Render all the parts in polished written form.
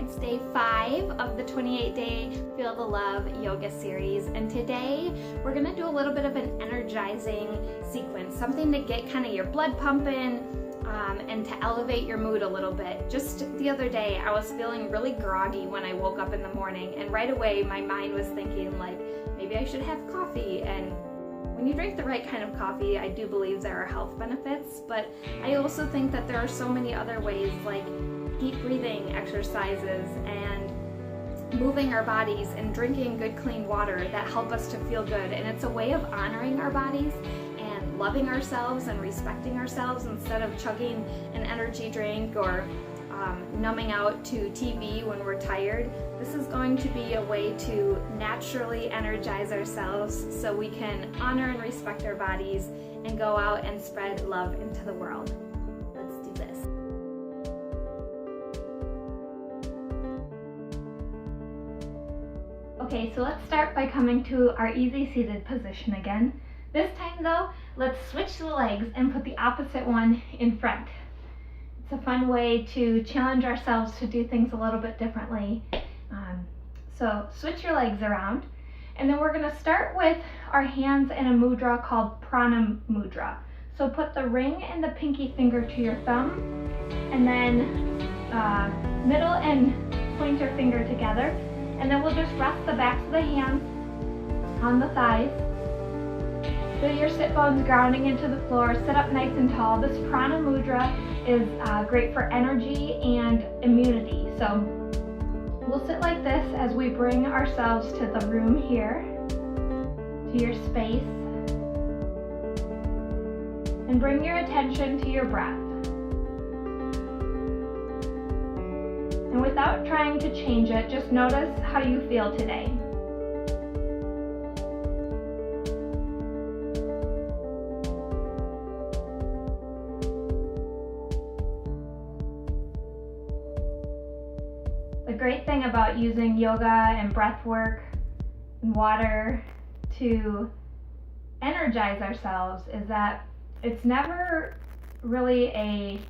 It's day 5 of the 28-day Feel the Love yoga series, and today we're gonna do a little bit of an energizing sequence, something to get kind of your blood pumping and to elevate your mood a little bit. Just the other day I was feeling really groggy when I woke up in the morning, and right away my mind was thinking like, maybe I should have coffee. And when you drink the right kind of coffee, I do believe there are health benefits, but I also think that there are so many other ways, like deep breathing exercises and moving our bodies and drinking good clean water that help us to feel good. And it's a way of honoring our bodies and loving ourselves and respecting ourselves instead of chugging an energy drink or numbing out to TV when we're tired. This is going to be a way to naturally energize ourselves so we can honor and respect our bodies and go out and spread love into the world. Let's do this. Okay, so let's start by coming to our easy seated position again. This time though, let's switch the legs and put the opposite one in front. It's a fun way to challenge ourselves to do things a little bit differently. So switch your legs around, and then we're going to start with our hands in a mudra called prana mudra. So put the ring and the pinky finger to your thumb, and then middle and pointer finger together, and then we'll just rest the backs of the hands on the thighs. Feel your sit bones grounding into the floor. Sit up nice and tall. This prana mudra is great for energy and immunity. So we'll sit like this as we bring ourselves to the room here, to your space, and bring your attention to your breath. And without trying to change it, just notice how you feel today. The great thing about using yoga and breath work and water to energize ourselves is that it's never really a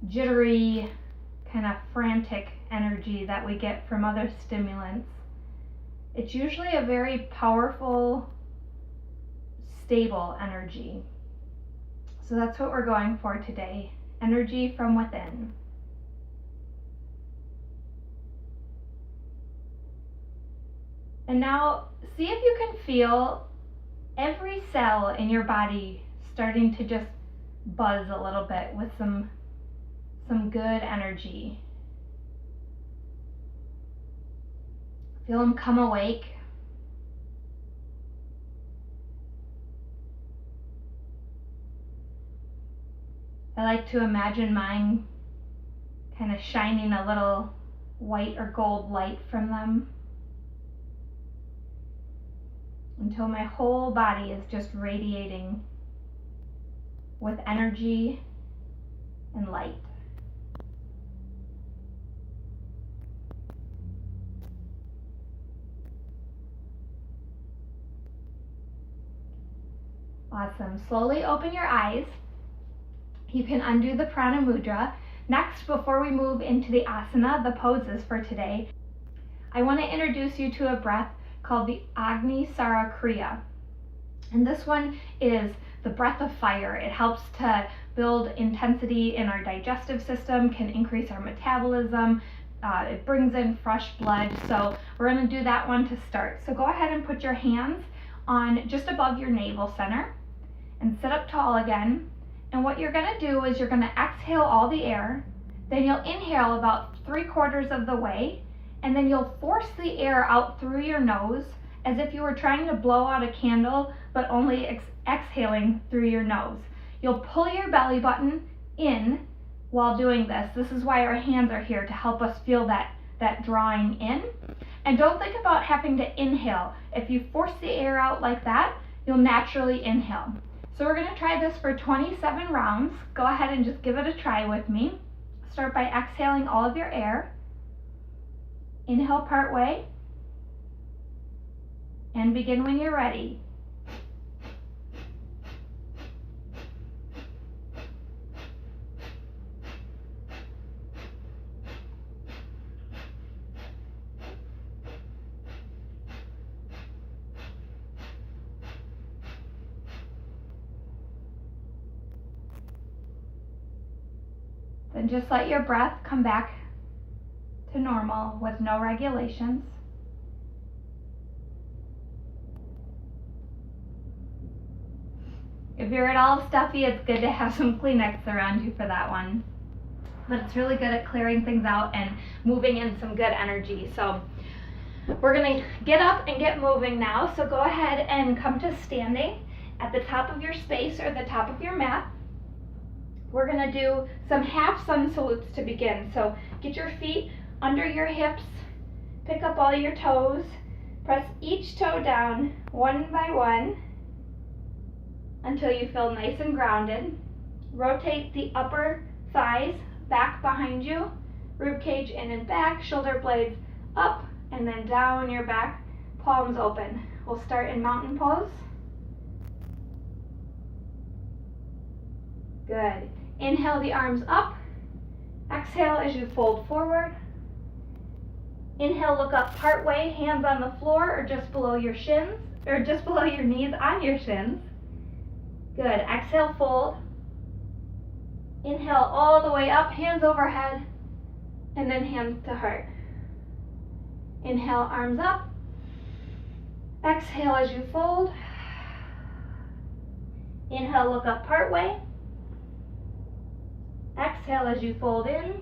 jittery, kind of frantic energy that we get from other stimulants. It's usually a very powerful, stable energy. So that's what we're going for today, energy from within. And now see if you can feel every cell in your body starting to just buzz a little bit with some good energy. Feel them come awake. I like to imagine mine kind of shining a little white or gold light from them, until my whole body is just radiating with energy and light. Awesome. Slowly open your eyes. You can undo the prana mudra. Next, before we move into the asana, the poses for today, I want to introduce you to a breath called the Agni Sara Kriya. And this one is the breath of fire. It helps to build intensity in our digestive system, can increase our metabolism, it brings in fresh blood. So we're going to do that one to start. So go ahead and put your hands on just above your navel center and sit up tall again. And what you're going to do is you're going to exhale all the air, then you'll inhale about 3/4 of the way, and then you'll force the air out through your nose as if you were trying to blow out a candle, but only exhaling through your nose. You'll pull your belly button in while doing this. This is why our hands are here, to help us feel that drawing in. And don't think about having to inhale. If you force the air out like that, you'll naturally inhale. So we're gonna try this for 27 rounds. Go ahead and just give it a try with me. Start by exhaling all of your air. Inhale part way, and begin when you're ready. Then just let your breath come back to normal with no regulations. If you're at all stuffy, it's good to have some Kleenex around you for that one. But it's really good at clearing things out and moving in some good energy. So we're gonna get up and get moving now. So go ahead and come to standing at the top of your space or the top of your mat. We're gonna do some half sun salutes to begin. So get your feet under your hips, pick up all your toes, press each toe down one by one until you feel nice and grounded. Rotate the upper thighs back behind you, rib cage in and back, shoulder blades up and then down your back, palms open. We'll start in mountain pose. Good. Inhale the arms up. Exhale as you fold forward. Inhale, look up part way, hands on the floor or just below your shins, or just below your knees on your shins. Good. Exhale, fold. Inhale all the way up, hands overhead, and then hands to heart. Inhale, arms up. Exhale as you fold. Inhale, look up part way. Exhale as you fold in.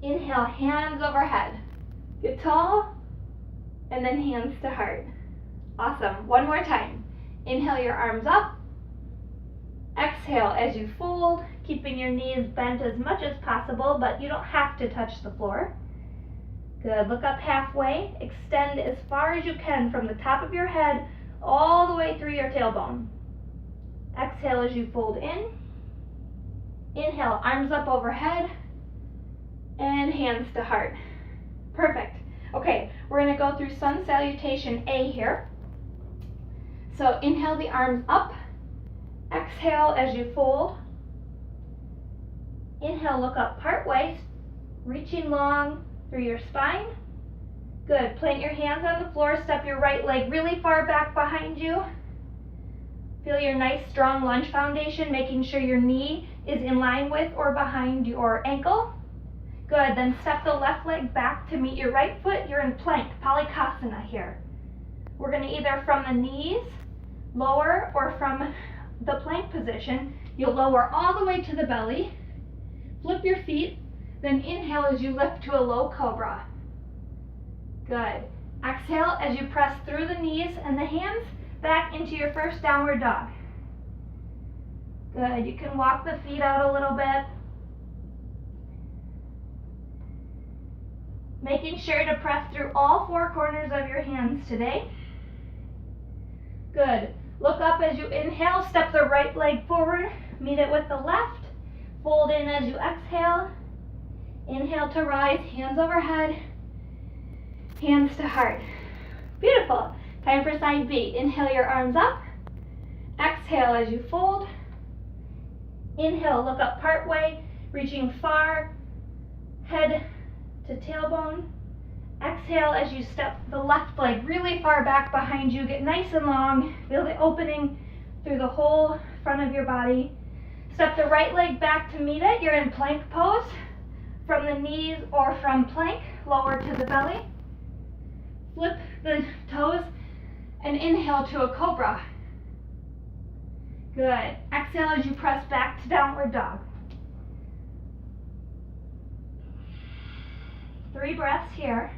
Inhale, hands overhead. Get tall, and then hands to heart. Awesome. One more time. Inhale your arms up. Exhale as you fold, keeping your knees bent as much as possible, but you don't have to touch the floor. Good. Look up halfway. Extend as far as you can from the top of your head all the way through your tailbone. Exhale as you fold in. Inhale, arms up overhead, and hands to heart. Perfect. Okay, we're going to go through sun salutation A here. So inhale the arms up. Exhale as you fold. Inhale, look up part way, reaching long through your spine. Good. Plant your hands on the floor. Step your right leg really far back behind you. Feel your nice strong lunge foundation, making sure your knee is in line with or behind your ankle. Good. Then step the left leg back to meet your right foot. You're in plank, Palikasana here. We're going to either from the knees, lower, or from the plank position, you'll lower all the way to the belly. Flip your feet, then inhale as you lift to a low cobra. Good. Exhale as you press through the knees and the hands back into your first downward dog. Good. You can walk the feet out a little bit. Making sure to press through all four corners of your hands today. Good. Look up as you inhale, step the right leg forward, meet it with the left. Fold in as you exhale. Inhale to rise, hands overhead, hands to heart. Beautiful. Time for side B. Inhale your arms up. Exhale as you fold. Inhale, look up part way, reaching far, head to tailbone. Exhale as you step the left leg really far back behind you. Get nice and long. Feel the opening through the whole front of your body. Step the right leg back to meet it. You're in plank pose. From the knees or from plank, lower to the belly. Flip the toes and inhale to a cobra. Good. Exhale as you press back to downward dog. 3 breaths here.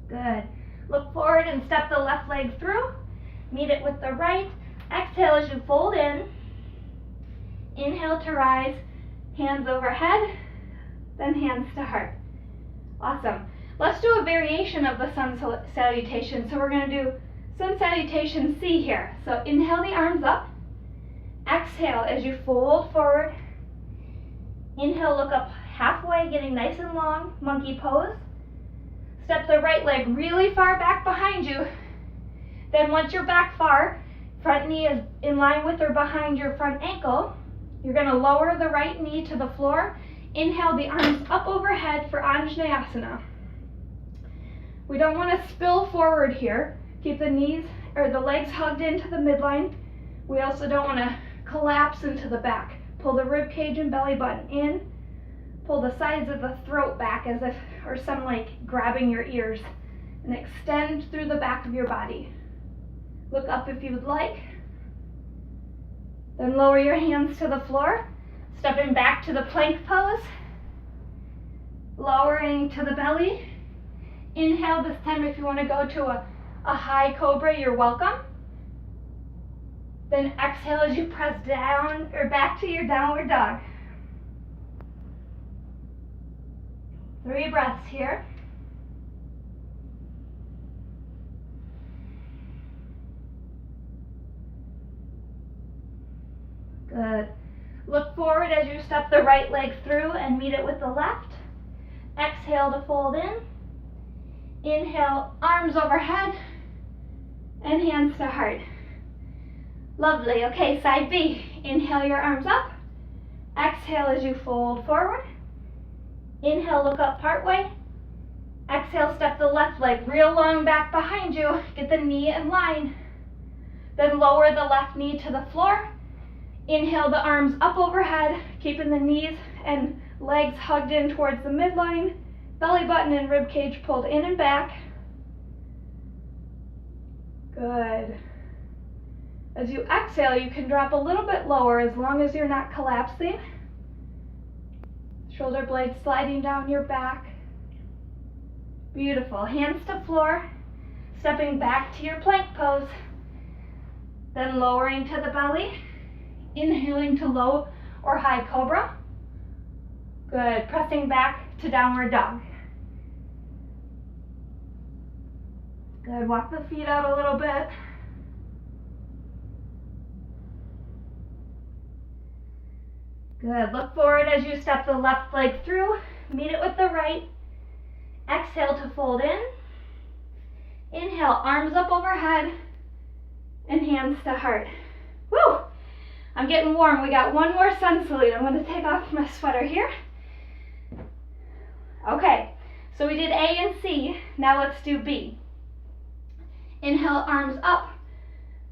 Good. Look forward and step the left leg through. Meet it with the right. Exhale as you fold in. Inhale to rise. Hands overhead. Then hands to heart. Awesome. Let's do a variation of the sun salutation. So we're going to do sun salutation C here. So inhale the arms up. Exhale as you fold forward. Inhale, look up halfway, getting nice and long, monkey pose. Step the right leg really far back behind you. Then once you're back far, front knee is in line with or behind your front ankle. You're going to lower the right knee to the floor. Inhale the arms up overhead for Anjaneyasana. We don't want to spill forward here. Keep the knees or the legs hugged into the midline. We also don't want to collapse into the back. Pull the rib cage and belly button in. Pull the sides of the throat back as if, or some like grabbing your ears, and extend through the back of your body. Look up if you would like. Then lower your hands to the floor, stepping back to the plank pose. Lowering to the belly. Inhale this time if you want to go to a high cobra, you're welcome. Then exhale as you press down or back to your downward dog. 3 breaths here. Good. Look forward as you step the right leg through and meet it with the left. Exhale to fold in. Inhale, arms overhead and hands to heart. Lovely. Okay, side B. Inhale your arms up. Exhale as you fold forward. Inhale, look up partway. Exhale, step the left leg real long back behind you. Get the knee in line. Then lower the left knee to the floor. Inhale the arms up overhead, keeping the knees and legs hugged in towards the midline. Belly button and rib cage pulled in and back. Good. As you exhale, you can drop a little bit lower as long as you're not collapsing. Shoulder blades sliding down your back. Beautiful. Hands to floor, stepping back to your plank pose. Then lowering to the belly. Inhaling to low or high cobra. Good. Pressing back to downward dog. Good. Walk the feet out a little bit. Good. Look forward as you step the left leg through. Meet it with the right. Exhale to fold in. Inhale, arms up overhead and hands to heart. Woo! I'm getting warm. We got one more sun salute. I'm going to take off my sweater here. Okay, so we did A and C. Now let's do B. Inhale, arms up.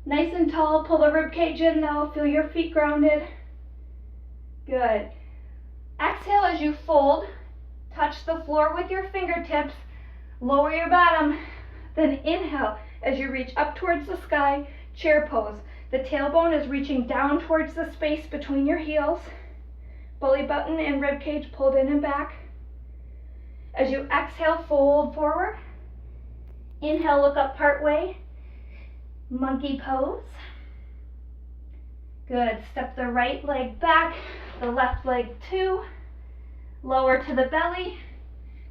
Nice and tall. Pull the rib cage in though. Feel your feet grounded. Good. Exhale as you fold. Touch the floor with your fingertips. Lower your bottom. Then inhale as you reach up towards the sky. Chair pose. The tailbone is reaching down towards the space between your heels. Belly button and rib cage pulled in and back. As you exhale, fold forward. Inhale, look up part way. Monkey pose. Good. Step the right leg back, the left leg too. Lower to the belly.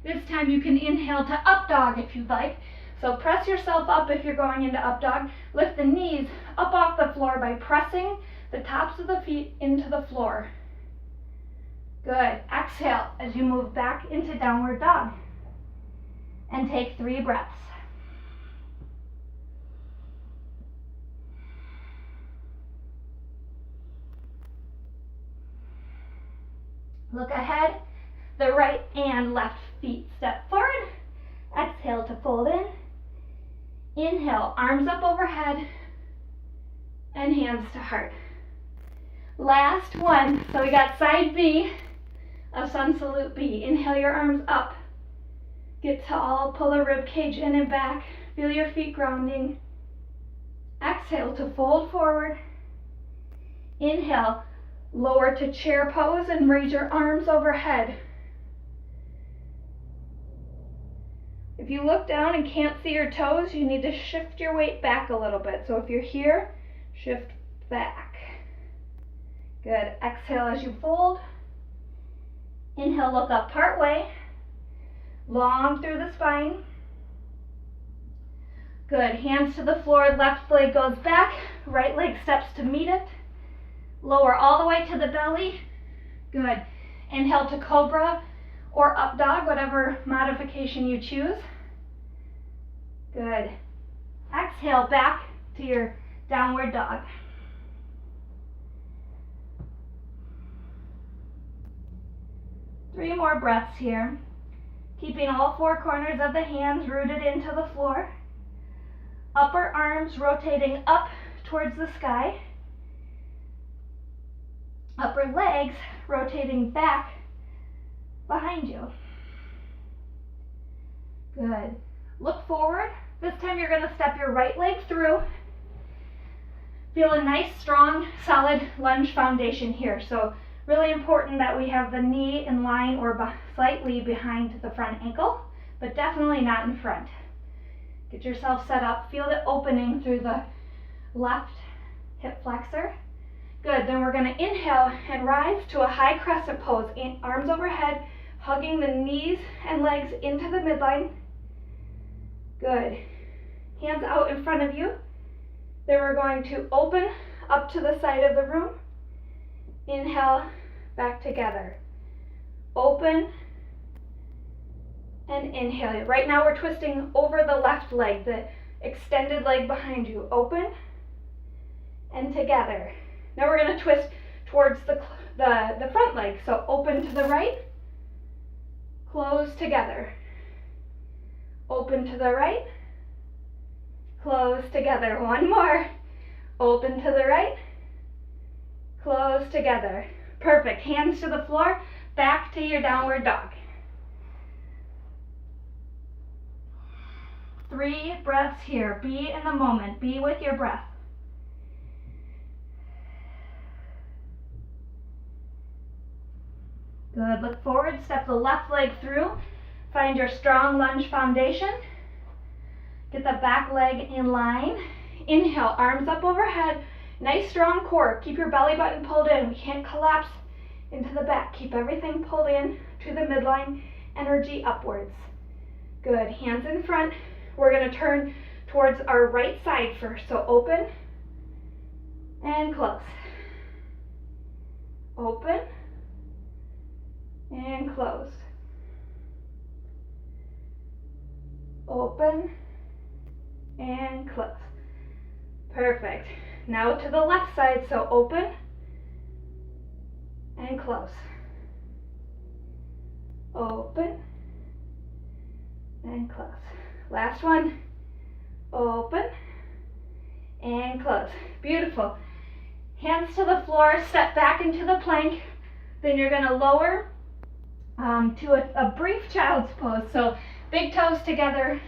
This time you can inhale to up dog if you'd like. So press yourself up if you're going into up dog. Lift the knees up off the floor by pressing the tops of the feet into the floor. Good. Exhale as you move back into downward dog. And take 3 breaths. Look ahead. The right and left feet step forward. Exhale to fold in. Inhale, arms up overhead and hands to heart. Last one. So we got side B of sun salute B. Inhale your arms up. Get tall, pull the rib cage in and back. Feel your feet grounding. Exhale to fold forward. Inhale, lower to chair pose and raise your arms overhead. If you look down and can't see your toes, you need to shift your weight back a little bit. So if you're here, shift back. Good. Exhale as you fold. Inhale, look up part way. Long through the spine. Good. Hands to the floor. Left leg goes back. Right leg steps to meet it. Lower all the way to the belly. Good. Inhale to cobra or up dog, whatever modification you choose. Good. Exhale back to your downward dog. Three more breaths here. Keeping all 4 corners of the hands rooted into the floor. Upper arms rotating up towards the sky. Upper legs rotating back behind you. Good. Look forward. This time you're going to step your right leg through. Feel a nice, strong, solid lunge foundation here. So really important that we have the knee in line or slightly behind the front ankle, but definitely not in front. Get yourself set up. Feel the opening through the left hip flexor. Good. Then we're going to inhale and rise to a high crescent pose. Arms overhead, hugging the knees and legs into the midline. Good. Hands out in front of you. Then we're going to open up to the side of the room. Inhale, back together. Open and inhale. Right now we're twisting over the left leg, the extended leg behind you. Open and together. Now we're going to twist towards the front leg. So open to the right, close together. Open to the right, close together. One more. Open to the right, close together. Perfect. Hands to the floor, back to your downward dog. 3 breaths here. Be in the moment. Be with your breath. Good. Look forward. Step the left leg through. Find your strong lunge foundation. Get the back leg in line. Inhale, arms up overhead. Nice strong core. Keep your belly button pulled in. We can't collapse into the back. Keep everything pulled in to the midline. Energy upwards. Good. Hands in front. We're going to turn towards our right side first. So open and close. Open and close. Open and close. Perfect. Now to the left side, so open and close. Open and close. Last one. Open and close. Beautiful. Hands to the floor, step back into the plank. Then you're going to lower to a brief child's pose. So big toes together,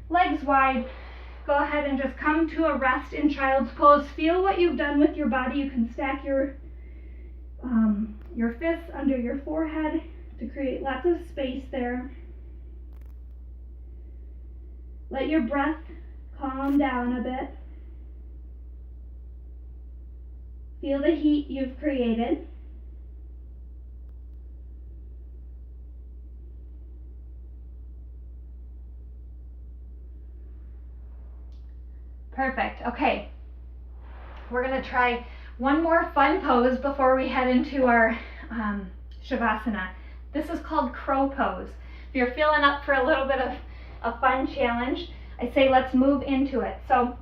legs wide. Go ahead and just come to a rest in child's pose. Feel what you've done with your body. You can stack your fists under your forehead to create lots of space there. Let your breath calm down a bit. Feel the heat you've created. Perfect. Okay. We're going to try one more fun pose before we head into our Shavasana. This is called crow pose. If you're feeling up for a little bit of a fun challenge, I say let's move into it. So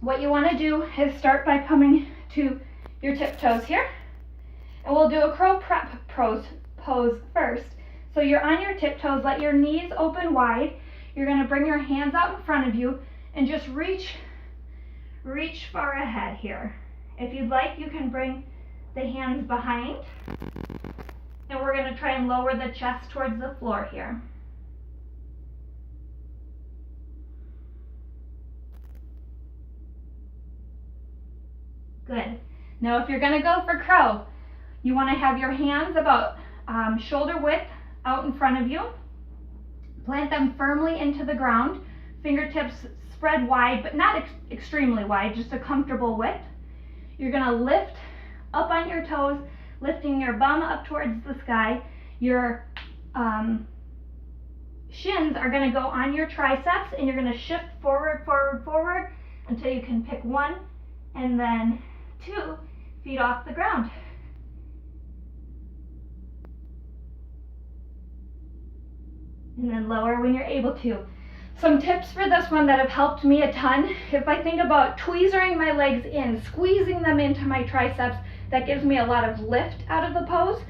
what you want to do is start by coming to your tiptoes here. And we'll do a crow prep pose first. So you're on your tiptoes, let your knees open wide. You're going to bring your hands out in front of you and just reach far ahead here. If you'd like, you can bring the hands behind. And we're going to try and lower the chest towards the floor here. Good. Now if you're going to go for crow, you want to have your hands about shoulder width out in front of you. Plant them firmly into the ground. Fingertips spread wide, but not extremely wide, just a comfortable width. You're going to lift up on your toes, lifting your bum up towards the sky. Your shins are going to go on your triceps, and you're going to shift forward, forward, forward until you can pick 1 and then 2 feet off the ground. And then lower when you're able to. Some tips for this one that have helped me a ton. If I think about tweezering my legs in, squeezing them into my triceps, that gives me a lot of lift out of the pose.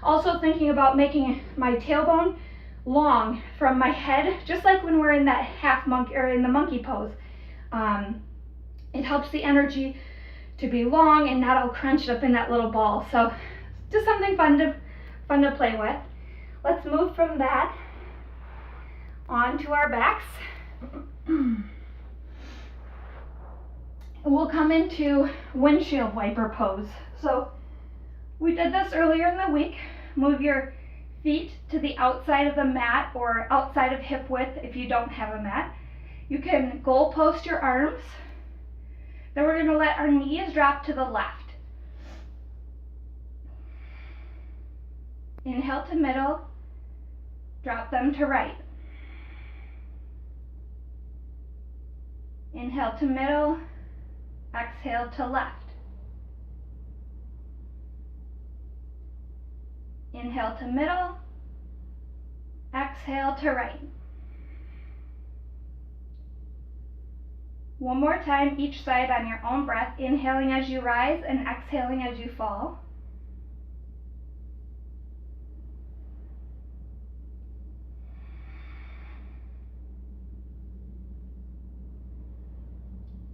Also thinking about making my tailbone long from my head, just like when we're in that half monkey or in the monkey pose. It helps the energy to be long and not all crunched up in that little ball. So just something fun to play with. Let's move from that onto our backs. And we'll come into windshield wiper pose. So we did this earlier in the week. Move your feet to the outside of the mat or outside of hip width if you don't have a mat. You can goal post your arms. Then we're going to let our knees drop to the left. Inhale to middle, drop them to right. Inhale to middle, exhale to left. Inhale to middle, exhale to right. One more time, each side on your own breath, inhaling as you rise and exhaling as you fall.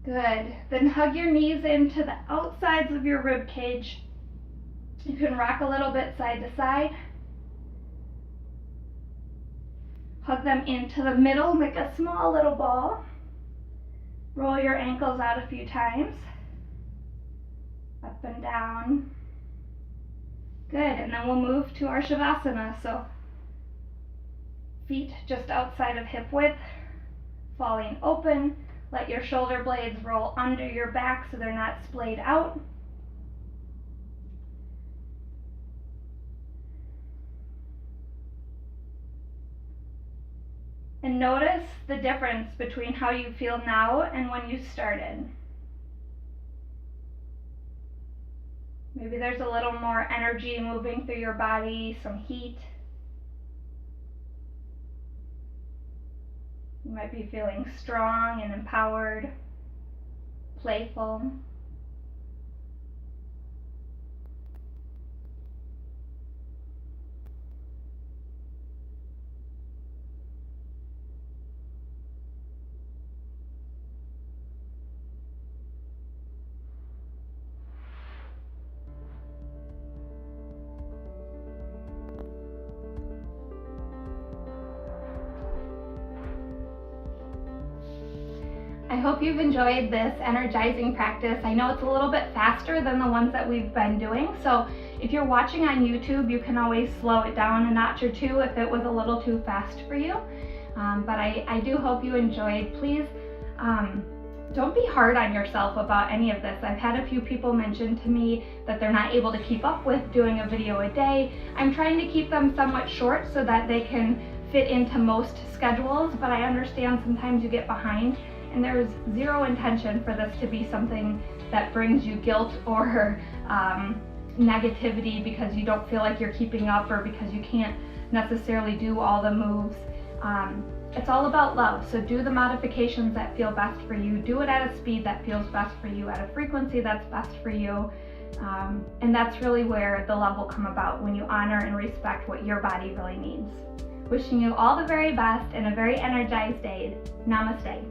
Good. Then hug your knees into the outsides of your rib cage. You can rock a little bit side to side. Hug them into the middle, make a small little ball. Roll your ankles out a few times. Up and down. Good, and then we'll move to our Shavasana. So feet just outside of hip width, falling open. Let your shoulder blades roll under your back so they're not splayed out. And notice the difference between how you feel now and when you started. Maybe there's a little more energy moving through your body, some heat. You might be feeling strong and empowered, playful. I hope you've enjoyed this energizing practice. I know it's a little bit faster than the ones that we've been doing, so if you're watching on YouTube, you can always slow it down a notch or two if it was a little too fast for you. But I do hope you enjoyed. Please don't be hard on yourself about any of this. I've had a few people mention to me that they're not able to keep up with doing a video a day. I'm trying to keep them somewhat short so that they can fit into most schedules, but I understand sometimes you get behind. And there's zero intention for this to be something that brings you guilt or negativity because you don't feel like you're keeping up or because you can't necessarily do all the moves. It's all about love, so do the modifications that feel best for you. Do it at a speed that feels best for you, at a frequency that's best for you. And that's really where the love will come about, when you honor and respect what your body really needs. Wishing you all the very best and a very energized day. Namaste.